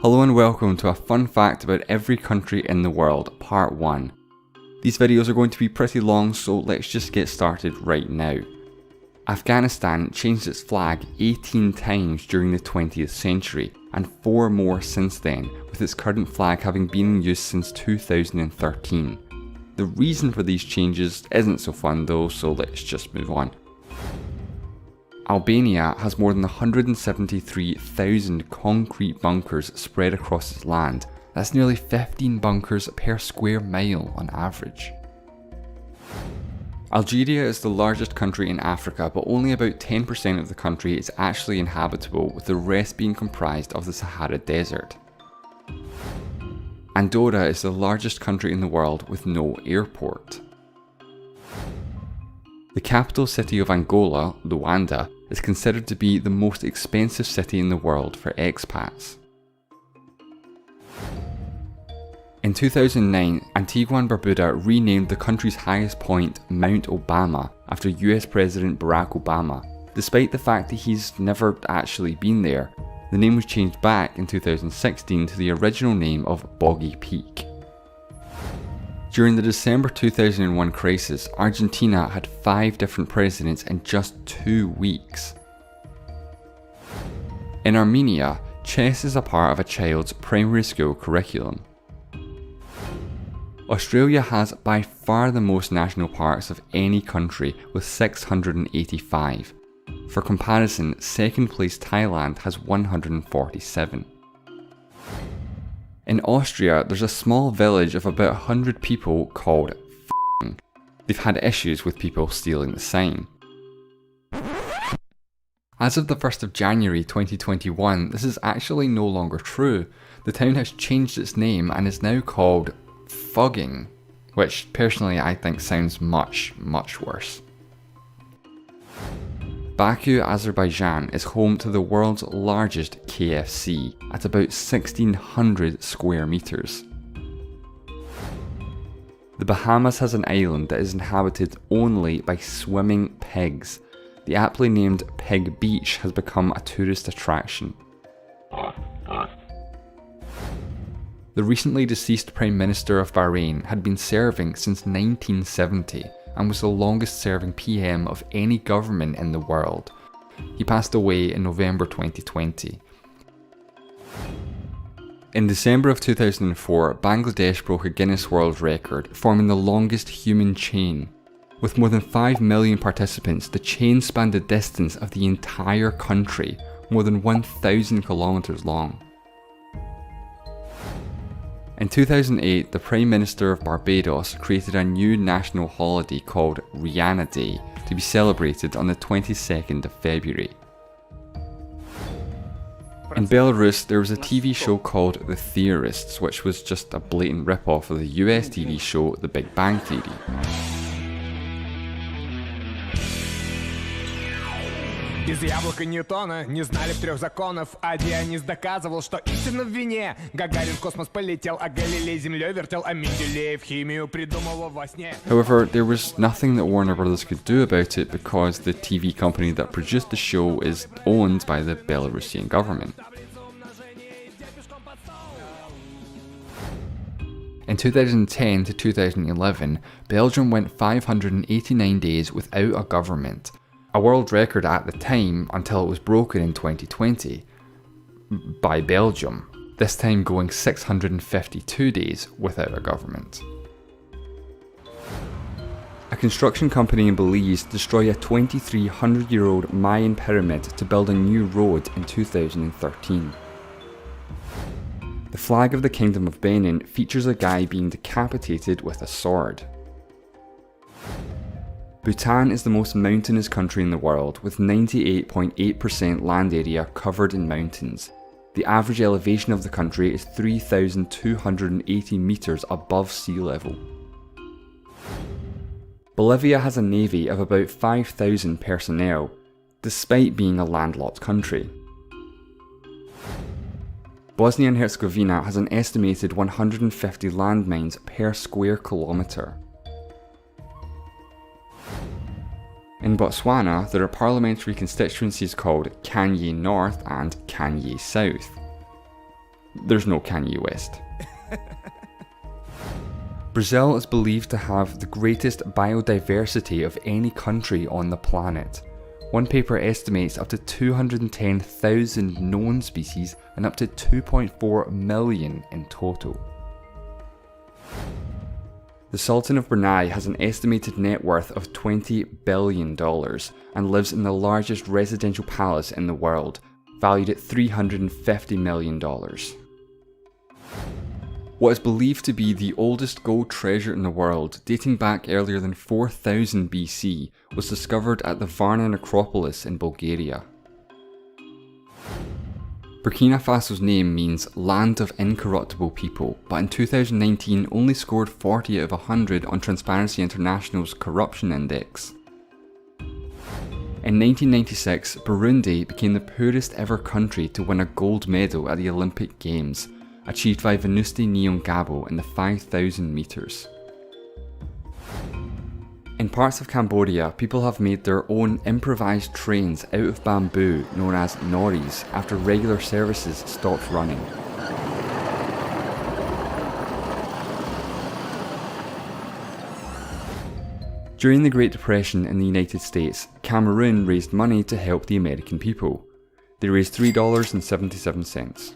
Hello and welcome to a fun fact about every country in the world, part 1. These videos are going to be pretty long, so let's just get started right now. Afghanistan changed its flag 18 times during the 20th century, and 4 more since then, with its current flag having been in use since 2013. The reason for these changes isn't so fun though, so let's just move on. Albania has more than 173,000 concrete bunkers spread across its land. That's nearly 15 bunkers per square mile on average. Algeria is the largest country in Africa, but only about 10% of the country is actually inhabitable, with the rest being comprised of the Sahara Desert. Andorra is the largest country in the world with no airport. The capital city of Angola, Luanda, is considered to be the most expensive city in the world for expats. In 2009, Antigua and Barbuda renamed the country's highest point Mount Obama after US President Barack Obama. Despite the fact that he's never actually been there, the name was changed back in 2016 to the original name of Boggy Peak. During the December 2001 crisis, Argentina had 5 different presidents in just 2 weeks. In Armenia, chess is a part of a child's primary school curriculum. Australia has by far the most national parks of any country, with 685. For comparison, second place Thailand has 147. In Austria, there's a small village of about 100 people called fect. They've had issues with people stealing the sign. As of the 1st of January 2021, this is actually no longer true. The town has changed its name and is now called Fugging, which personally I think sounds much worse. Baku, Azerbaijan is home to the world's largest KFC at about 1,600 square meters. The Bahamas has an island that is inhabited only by swimming pigs. The aptly named Pig Beach has become a tourist attraction. The recently deceased Prime Minister of Bahrain had been serving since 1970 and was the longest serving PM of any government in the world. He passed away in November 2020. In December of 2004, Bangladesh broke a Guinness World Record, forming the longest human chain. With more than 5 million participants, the chain spanned the distance of the entire country, more than 1,000 kilometers long. In 2008, the Prime Minister of Barbados created a new national holiday called Rihanna Day to be celebrated on the 22nd of February. In Belarus, there was a TV show called The Theorists, which was just a blatant rip-off of the US TV show The Big Bang Theory. Из яблока Ньютона не знали 3 законов, а Дионис доказывал, что истина в вине. Гагарин в космос полетел, а Галилей землей вертел, а Менделеев химию придумал во сне. However, there was nothing that Warner Brothers could do about it because the TV company that produced the show is owned by the Belarusian government. In 2010 to 2011, Belgium went 589 days without a government. A world record at the time until it was broken in 2020 by Belgium, this time going 652 days without a government. A construction company in Belize destroyed a 2,300-year-old Mayan pyramid to build a new road in 2013. The flag of the Kingdom of Benin features a guy being decapitated with a sword. Bhutan is the most mountainous country in the world, with 98.8% land area covered in mountains. The average elevation of the country is 3,280 metres above sea level. Bolivia has a navy of about 5,000 personnel, despite being a landlocked country. Bosnia and Herzegovina has an estimated 150 landmines per square kilometre. In Botswana, there are parliamentary constituencies called Kanye North and Kanye South. There's no Kanye West. Brazil is believed to have the greatest biodiversity of any country on the planet. One paper estimates up to 210,000 known species and up to 2.4 million in total. The Sultan of Brunei has an estimated net worth of $20 billion and lives in the largest residential palace in the world, valued at $350 million. What is believed to be the oldest gold treasure in the world, dating back earlier than 4000 BC, was discovered at the Varna necropolis in Bulgaria. Burkina Faso's name means Land of Incorruptible People, but in 2019 only scored 40 out of 100 on Transparency International's Corruption Index. In 1996, Burundi became the poorest ever country to win a gold medal at the Olympic Games, achieved by Venuste Nyongabo in the 5,000 metres. In parts of Cambodia, people have made their own improvised trains out of bamboo known as noris after regular services stopped running. During the Great Depression in the United States, Cameroon raised money to help the American people. They raised $3.77.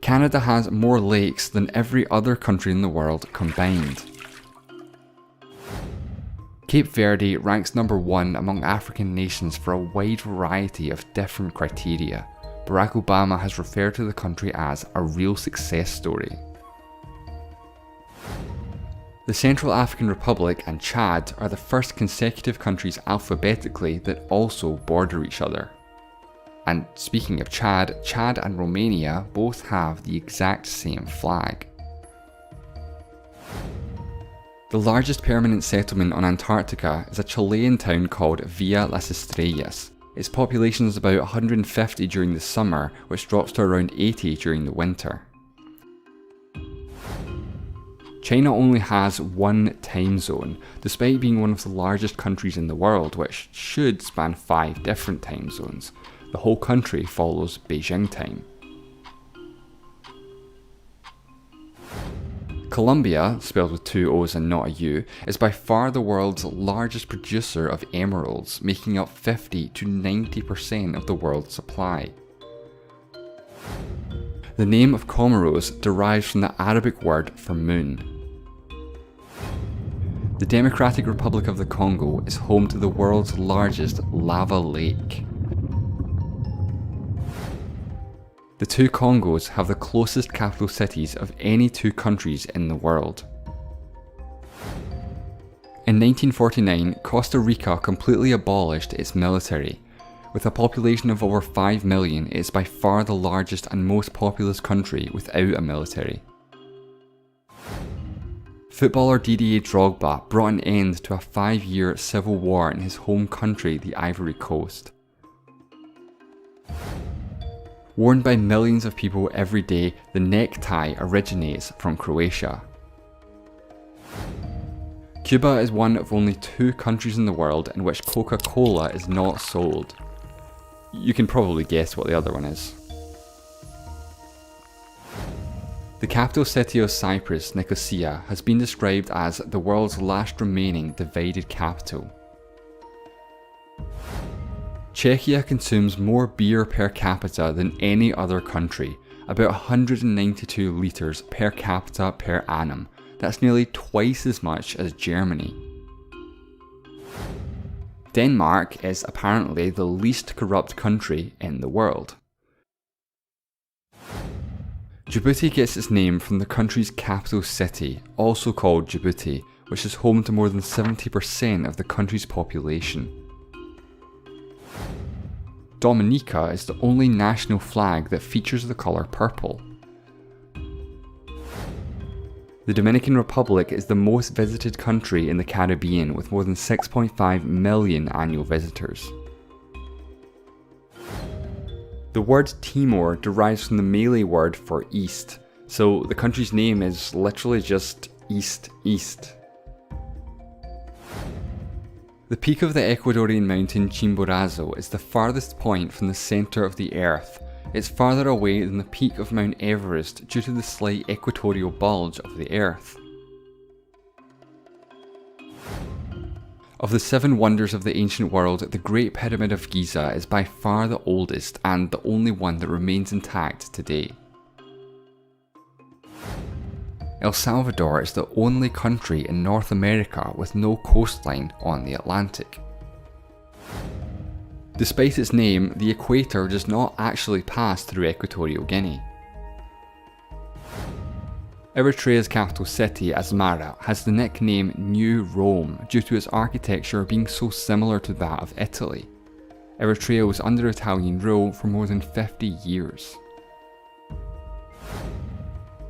Canada has more lakes than every other country in the world combined. Cape Verde ranks number 1 among African nations for a wide variety of different criteria. Barack Obama has referred to the country as a real success story. The Central African Republic and Chad are the first consecutive countries alphabetically that also border each other. And speaking of Chad, Chad and Romania both have the exact same flag. The largest permanent settlement on Antarctica is a Chilean town called Villa Las Estrellas. Its population is about 150 during the summer, which drops to around 80 during the winter. China only has one time zone, despite being one of the largest countries in the world, which should span 5 different time zones. The whole country follows Beijing time. Colombia, spelled with 2 O's and not a U, is by far the world's largest producer of emeralds, making up 50 to 90% of the world's supply. The name of Comoros derives from the Arabic word for moon. The Democratic Republic of the Congo is home to the world's largest lava lake. The 2 Congos have the closest capital cities of any 2 countries in the world. In 1949, Costa Rica completely abolished its military. With a population of over 5 million, it is by far the largest and most populous country without a military. Footballer Didier Drogba brought an end to a 5-year civil war in his home country, the Ivory Coast. Worn by millions of people every day, the necktie originates from Croatia. Cuba is one of only 2 countries in the world in which Coca-Cola is not sold. You can probably guess what the other one is. The capital city of Cyprus, Nicosia, has been described as the world's last remaining divided capital. Czechia consumes more beer per capita than any other country, about 192 litres per capita per annum. That's nearly twice as much as Germany. Denmark is apparently the least corrupt country in the world. Djibouti gets its name from the country's capital city, also called Djibouti, which is home to more than 70% of the country's population. Dominica is the only national flag that features the colour purple. The Dominican Republic is the most visited country in the Caribbean with more than 6.5 million annual visitors. The word Timor derives from the Malay word for east, so the country's name is literally just East. The peak of the Ecuadorian mountain Chimborazo is the farthest point from the centre of the earth. it's farther away than the peak of Mount Everest due to the slight equatorial bulge of the Earth. Of the 7 wonders of the ancient world, the Great Pyramid of Giza is by far the oldest and the only one that remains intact today. El Salvador is the only country in North America with no coastline on the Atlantic. Despite its name, the equator does not actually pass through Equatorial Guinea. Eritrea's capital city, Asmara, has the nickname New Rome due to its architecture being so similar to that of Italy. Eritrea was under Italian rule for more than 50 years.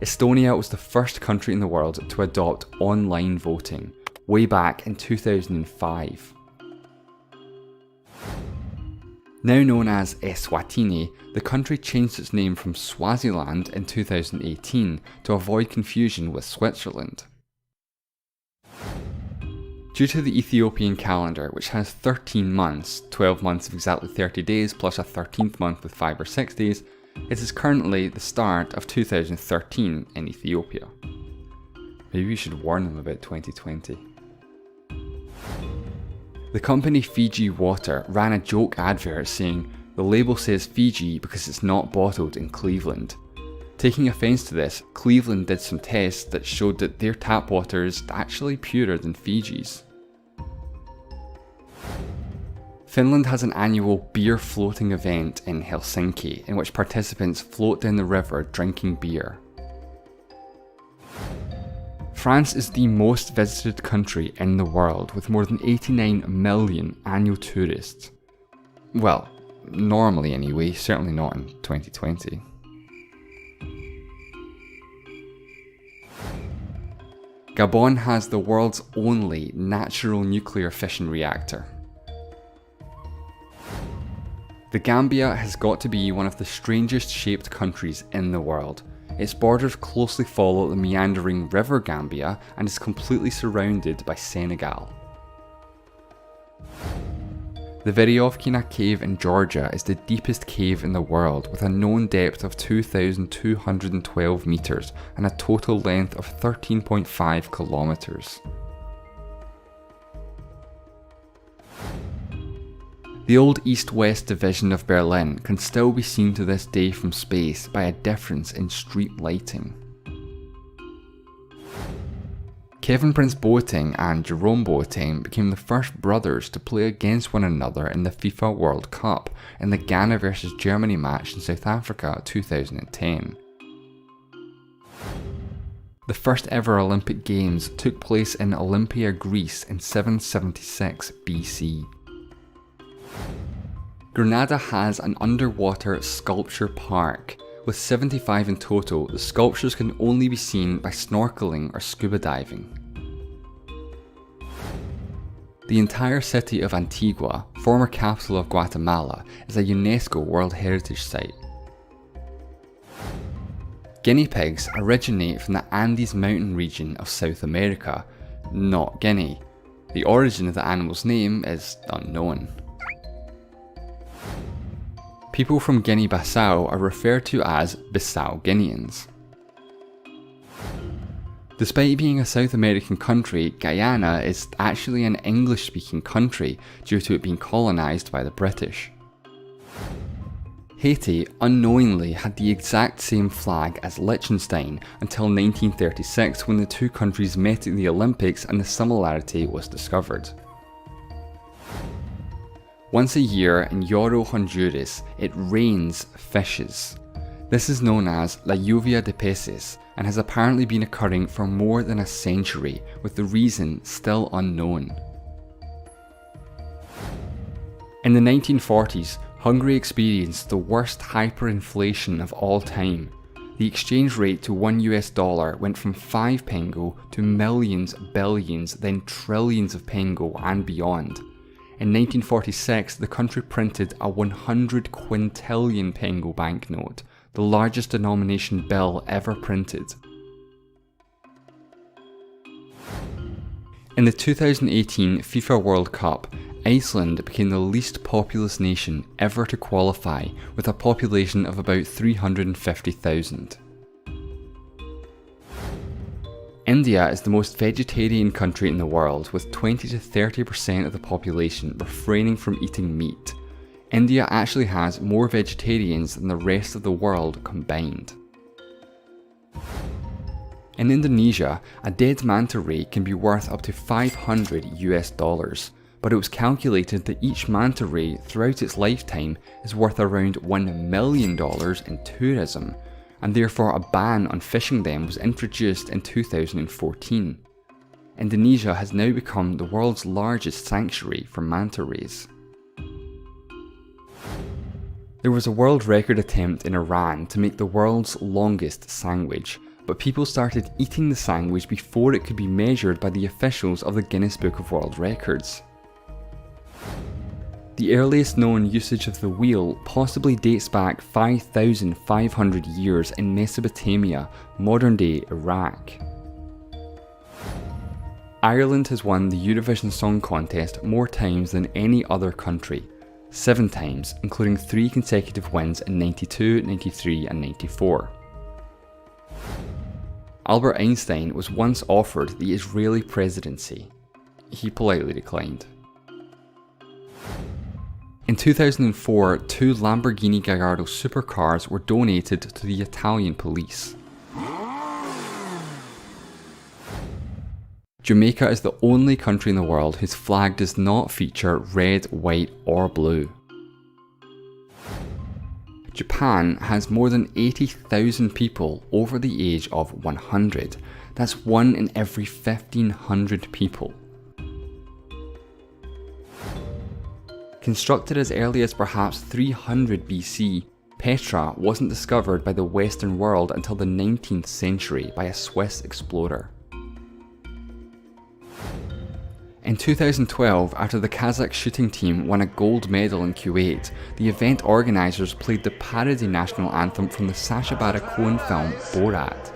Estonia was the first country in the world to adopt online voting, way back in 2005. Now known as Eswatini, the country changed its name from Swaziland in 2018 to avoid confusion with Switzerland. Due to the Ethiopian calendar, which has 13 months, 12 months of exactly 30 days plus a 13th month with 5 or 6 days, it is currently the start of 2013 in Ethiopia. Maybe we should warn them about 2020. The company Fiji Water ran a joke advert saying, "The label says Fiji because it's not bottled in Cleveland." Taking offence to this, Cleveland did some tests that showed that their tap water is actually purer than Fiji's. Finland has an annual beer floating event in Helsinki in which participants float down the river drinking beer. France is the most visited country in the world with more than 89 million annual tourists. Well, normally anyway, certainly not in 2020. Gabon has the world's only natural nuclear fission reactor. The Gambia has got to be one of the strangest shaped countries in the world. Its borders closely follow the meandering River Gambia and is completely surrounded by Senegal. The Veriofkina cave in Georgia is the deepest cave in the world with a known depth of 2,212 metres and a total length of 13.5 kilometres. The old east-west division of Berlin can still be seen to this day from space by a difference in street lighting. Kevin Prince Boateng and Jerome Boateng became the first brothers to play against one another in the FIFA World Cup in the Ghana vs Germany match in South Africa 2010. The first ever Olympic Games took place in Olympia, Greece in 776 BC. Grenada has an underwater sculpture park. With 75 in total, the sculptures can only be seen by snorkeling or scuba diving. The entire city of Antigua, former capital of Guatemala, is a UNESCO World Heritage Site. Guinea pigs originate from the Andes mountain region of South America, not Guinea. The origin of the animal's name is unknown. People from Guinea-Bissau are referred to as Bissau Guineans. Despite being a South American country, Guyana is actually an English-speaking country due to it being colonised by the British. Haiti unknowingly had the exact same flag as Liechtenstein until 1936 when the two countries met at the Olympics and the similarity was discovered. Once a year in Yoro, Honduras, it rains fishes. This is known as La Lluvia de Peces and has apparently been occurring for more than a century, with the reason still unknown. In the 1940s, Hungary experienced the worst hyperinflation of all time. The exchange rate to $1 went from 5 pengo to millions, billions, then trillions of pengo and beyond. In 1946, the country printed a 100 quintillion pengo banknote, the largest denomination bill ever printed. In the 2018 FIFA World Cup, Iceland became the least populous nation ever to qualify, with a population of about 350,000. India is the most vegetarian country in the world, with 20 to 30% of the population refraining from eating meat. India actually has more vegetarians than the rest of the world combined. In Indonesia, a dead manta ray can be worth up to $500 US, but it was calculated that each manta ray throughout its lifetime is worth around $1 million in tourism, and therefore a ban on fishing them was introduced in 2014. Indonesia has now become the world's largest sanctuary for manta rays. There was a world record attempt in Iran to make the world's longest sandwich, but people started eating the sandwich before it could be measured by the officials of the Guinness Book of World Records. The earliest known usage of the wheel possibly dates back 5,500 years in Mesopotamia, modern-day Iraq. Ireland has won the Eurovision Song Contest more times than any other country, 7 times, including 3 consecutive wins in 92, 93 and 94. Albert Einstein was once offered the Israeli presidency. He politely declined. In 2004, 2 Lamborghini Gallardo supercars were donated to the Italian police. Jamaica is the only country in the world whose flag does not feature red, white or blue. Japan has more than 80,000 people over the age of 100. That's 1 in every 1,500 people. Constructed as early as perhaps 300 BC, Petra wasn't discovered by the Western world until the 19th century by a Swiss explorer. In 2012, after the Kazakh shooting team won a gold medal in Kuwait, the event organisers played the parody national anthem from the Sacha Baron Cohen film Borat.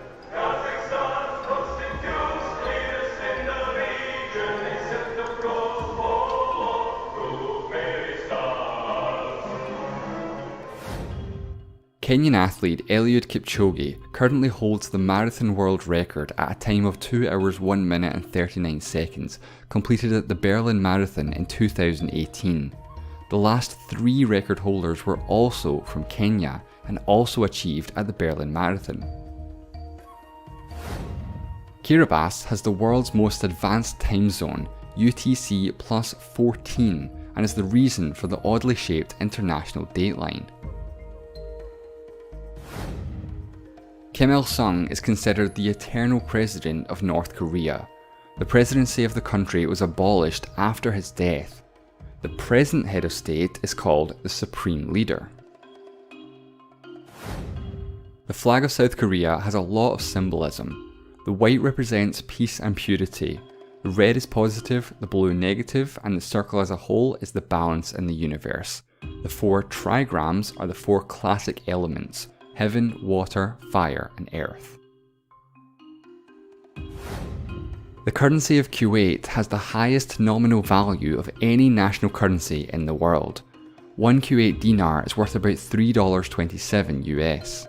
Kenyan athlete Eliud Kipchoge currently holds the marathon world record at a time of 2 hours 1 minute and 39 seconds, completed at the Berlin Marathon in 2018. The last 3 record holders were also from Kenya and also achieved at the Berlin Marathon. Kiribati has the world's most advanced time zone, UTC plus 14, and is the reason for the oddly shaped international dateline. Kim Il-sung is considered the eternal president of North Korea. The presidency of the country was abolished after his death. The present head of state is called the Supreme Leader. The flag of South Korea has a lot of symbolism. The white represents peace and purity, the red is positive, the blue negative, and the circle as a whole is the balance in the universe. The 4 trigrams are the 4 classic elements: heaven, water, fire, and earth. The currency of Kuwait has the highest nominal value of any national currency in the world. 1 Kuwait dinar is worth about $3.27 US.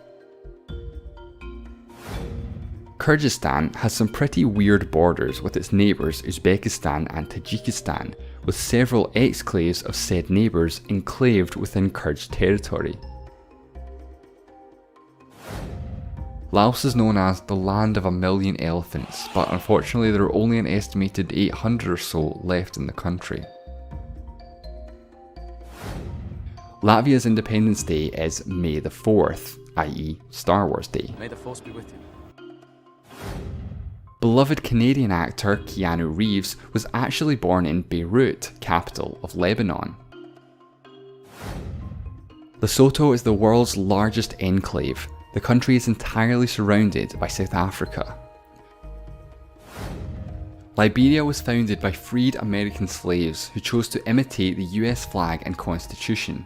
Kyrgyzstan has some pretty weird borders with its neighbours Uzbekistan and Tajikistan, with several exclaves of said neighbours enclaved within Kyrgyz territory. Laos is known as the land of a million elephants, but unfortunately there are only an estimated 800 or so left in the country. Latvia's Independence Day is May the 4th, i.e. Star Wars Day. May the Force be with you. Beloved Canadian actor Keanu Reeves was actually born in Beirut, capital of Lebanon. Lesotho is the world's largest enclave. The country is entirely surrounded by South Africa. Liberia was founded by freed American slaves who chose to imitate the US flag and constitution.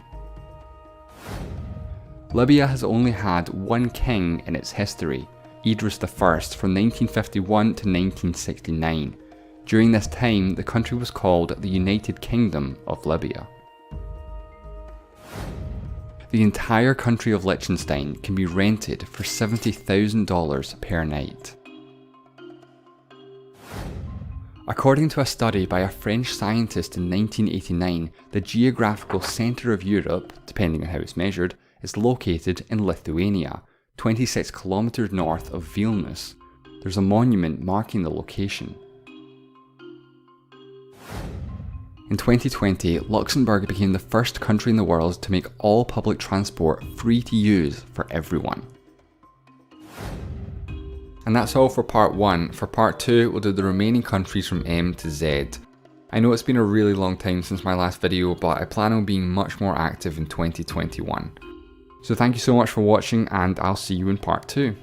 Libya has only had 1 king in its history, Idris I from 1951 to 1969. During this time, the country was called the United Kingdom of Libya. The entire country of Liechtenstein can be rented for $70,000 per night. According to a study by a French scientist in 1989, the geographical centre of Europe, depending on how it's measured, is located in Lithuania, 26 kilometers north of Vilnius. There's a monument marking the location. In 2020, Luxembourg became the first country in the world to make all public transport free to use for everyone. And that's all for part 1. For part 2, we'll do the remaining countries from M to Z. I know it's been a really long time since my last video, but I plan on being much more active in 2021. So thank you so much for watching, and I'll see you in part 2.